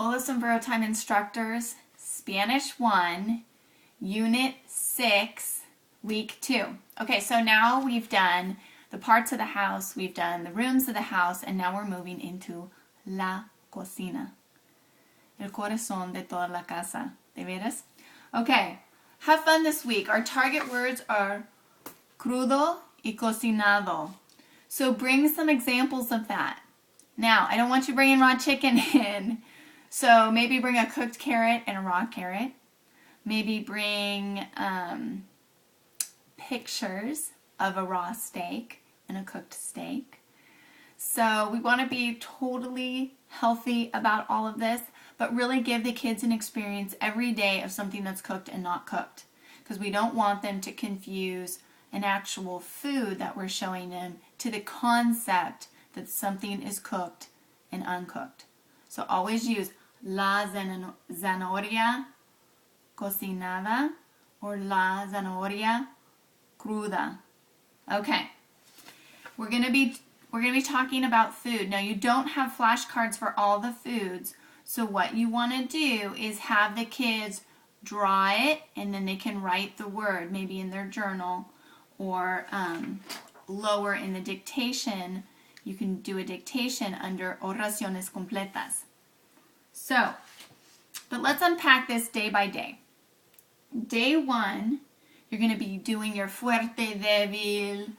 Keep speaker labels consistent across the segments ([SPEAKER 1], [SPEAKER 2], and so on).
[SPEAKER 1] Hola Sombrero Time Instructors, Spanish 1, Unit 6, Week 2. Okay, so now we've done the parts of the house, we've done the rooms of the house, and now we're moving into la cocina. El corazón de toda la casa. ¿De veras? Okay, have fun this week. Our target words are crudo y cocinado. So bring some examples of that. Now, I don't want you bringing raw chicken in. So maybe bring a cooked carrot and a raw carrot. Maybe bring pictures of a raw steak and a cooked steak. So we want to be totally healthy about all of this, but really give the kids an experience every day of something that's cooked and not cooked. Because we don't want them to confuse an actual food that we're showing them to the concept that something is cooked and uncooked. So always use la zanahoria cocinada or la zanahoria cruda. Okay. We're going to be talking about food. Now you don't have flashcards for all the foods. So what you want to do is have the kids draw it and then they can write the word maybe in their journal or lower in the dictation. You can do a dictation under oraciones completas. So, but let's unpack this day by day. Day 1, you're going to be doing your fuerte, débil,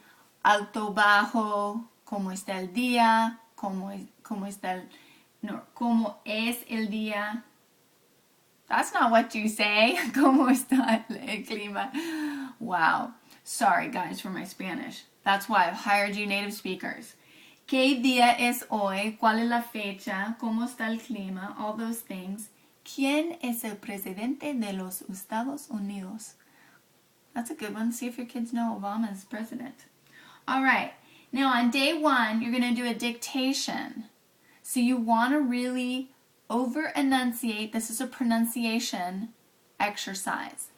[SPEAKER 1] alto, bajo, cómo está el día, cómo es el día. That's not what you say. Cómo está el clima. Wow. Sorry, guys, for my Spanish. That's why I've hired you native speakers. ¿Qué día es hoy? ¿Cuál es la fecha? ¿Cómo está el clima? All those things. ¿Quién es el presidente de los Estados Unidos? That's a good one. See if your kids know Obama is president. All right. Now on day 1, you're going to do a dictation. So you want to really over-enunciate. This is a pronunciation exercise.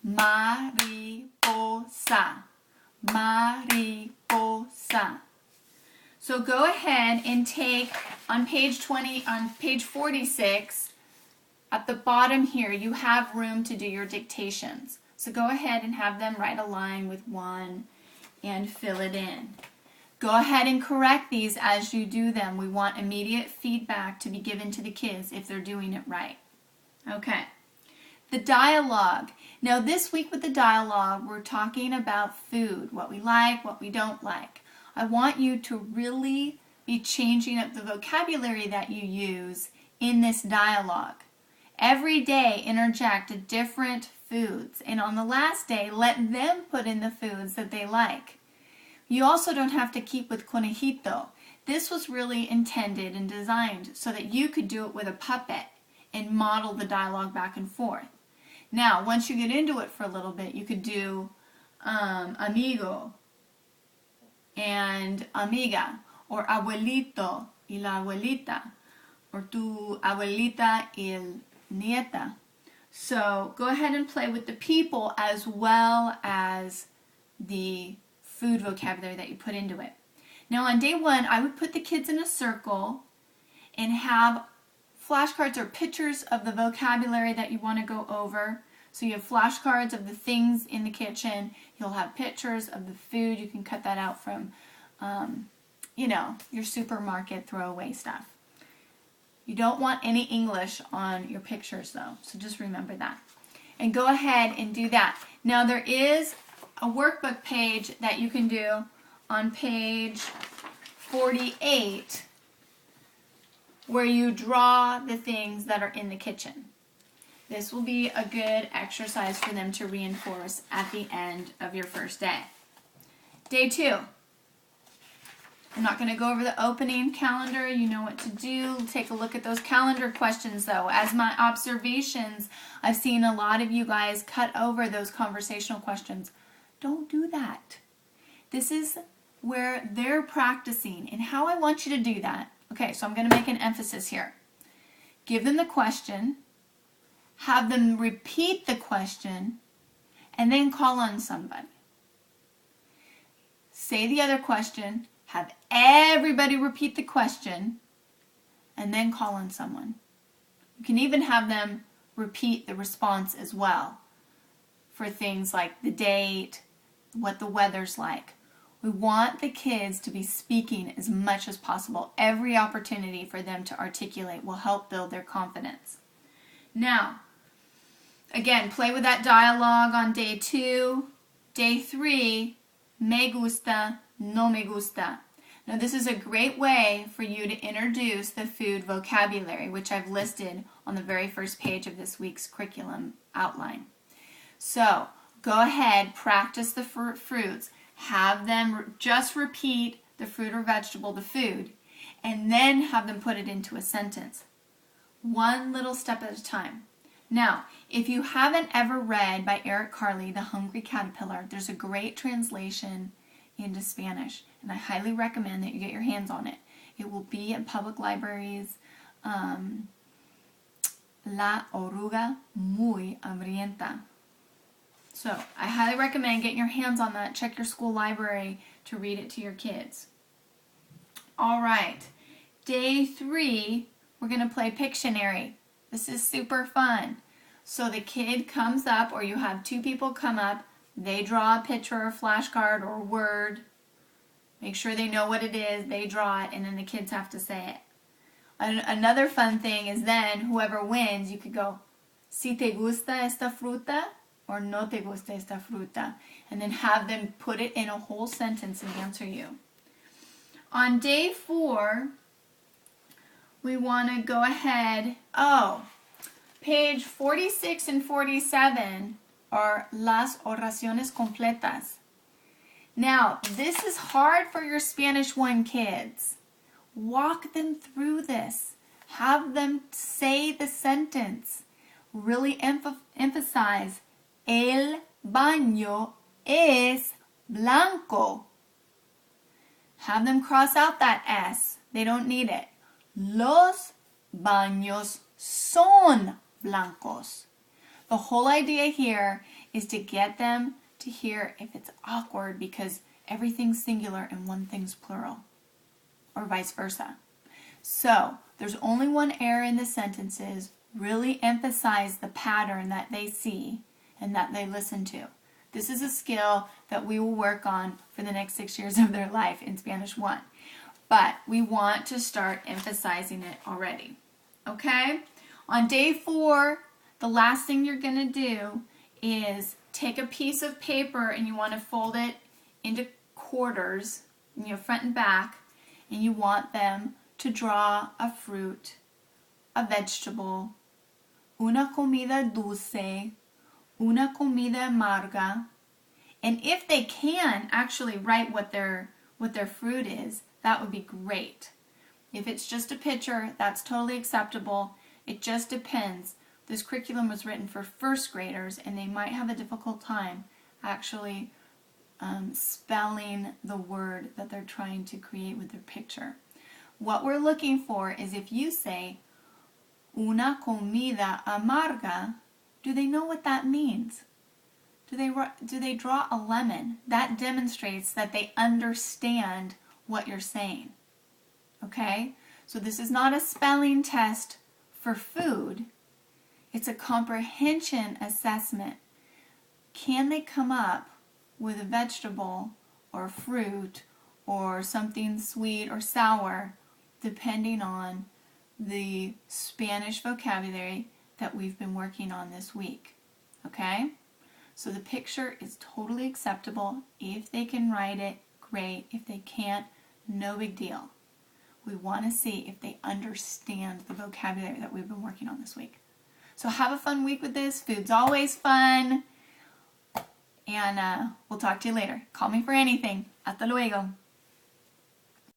[SPEAKER 1] Mariposa. Mariposa. So go ahead and take on page 46, at the bottom here, you have room to do your dictations. So go ahead and have them write a line with 1 and fill it in. Go ahead and correct these as you do them. We want immediate feedback to be given to the kids if they're doing it right. Okay. The dialogue. Now this week with the dialogue, we're talking about food, what we like, what we don't like. I want you to really be changing up the vocabulary that you use in this dialogue. Every day, interject different foods. And on the last day, let them put in the foods that they like. You also don't have to keep with conejito. This was really intended and designed so that you could do it with a puppet and model the dialogue back and forth. Now, once you get into it for a little bit, you could do amigo and amiga, or abuelito y la abuelita, or tu abuelita y el nieta. So go ahead and play with the people as well as the food vocabulary that you put into it. Now on day 1, I would put the kids in a circle and have flashcards or pictures of the vocabulary that you want to go over. So you have flashcards of the things in the kitchen. You'll have pictures of the food. You can cut that out from, your supermarket throwaway stuff. You don't want any English on your pictures though, so just remember that. And go ahead and do that. Now there is a workbook page that you can do on page 48 where you draw the things that are in the kitchen. This will be a good exercise for them to reinforce at the end of your first day. Day 2. I'm not going to go over the opening calendar. You know what to do. Take a look at those calendar questions though. As my observations, I've seen a lot of you guys cut over those conversational questions. Don't do that. This is where they're practicing and how I want you to do that. Okay, so I'm going to make an emphasis here. Give them the question. Have them repeat the question, and then call on somebody. Say the other question, have everybody repeat the question, and then call on someone. You can even have them repeat the response as well for things like the date, what the weather's like. We want the kids to be speaking as much as possible. Every opportunity for them to articulate will help build their confidence. Now, again, play with that dialogue on day 2. Day 3, me gusta, no me gusta. Now, this is a great way for you to introduce the food vocabulary, which I've listed on the very first page of this week's curriculum outline. So, go ahead, practice the fruits. Have them just repeat the fruit or vegetable, the food, and then have them put it into a sentence. One little step at a time. Now, if you haven't ever read by Eric Carle, The Hungry Caterpillar, there's a great translation into Spanish, and I highly recommend that you get your hands on it. It will be in public libraries. La oruga muy hambrienta. So I highly recommend getting your hands on that. Check your school library to read it to your kids. All right, day 3, we're going to play Pictionary. This is super fun. So the kid comes up, or you have 2 people come up, they draw a picture or flashcard or word. Make sure they know what it is, they draw it, and then the kids have to say it. Another fun thing is then whoever wins, you could go, si te gusta esta fruta, or no te gusta esta fruta, and then have them put it in a whole sentence and answer you. On day 4, we want to go ahead, page 46 and 47 are las oraciones completas. Now, this is hard for your Spanish 1 kids. Walk them through this. Have them say the sentence. Really emphasize el baño es blanco. Have them cross out that S. They don't need it. Los baños son blancos. The whole idea here is to get them to hear if it's awkward because everything's singular and one thing's plural, or vice versa. So there's only one error in the sentences. Really emphasize the pattern that they see and that they listen to. This is a skill that we will work on for the next 6 years of their life in Spanish 1. But we want to start emphasizing it already. Okay? On day 4, the last thing you're going to do is take a piece of paper and you want to fold it into quarters, front and back, and you want them to draw a fruit, a vegetable, una comida dulce, una comida amarga, and if they can actually write what their fruit is, that would be great. If it's just a picture, that's totally acceptable. It just depends. This curriculum was written for first graders, and they might have a difficult time actually spelling the word that they're trying to create with their picture. What we're looking for is if you say, una comida amarga, do they know what that means? Do they draw a lemon? That demonstrates that they understand what you're saying. Okay? So this is not a spelling test for food. It's a comprehension assessment. Can they come up with a vegetable or fruit or something sweet or sour depending on the Spanish vocabulary that we've been working on this week? Okay? So the picture is totally acceptable. If they can write it, great. If they can't, no big deal. We want to see if they understand the vocabulary that we've been working on this week. So have a fun week with this. Food's always fun. And we'll talk to you later. Call me for anything. Hasta luego.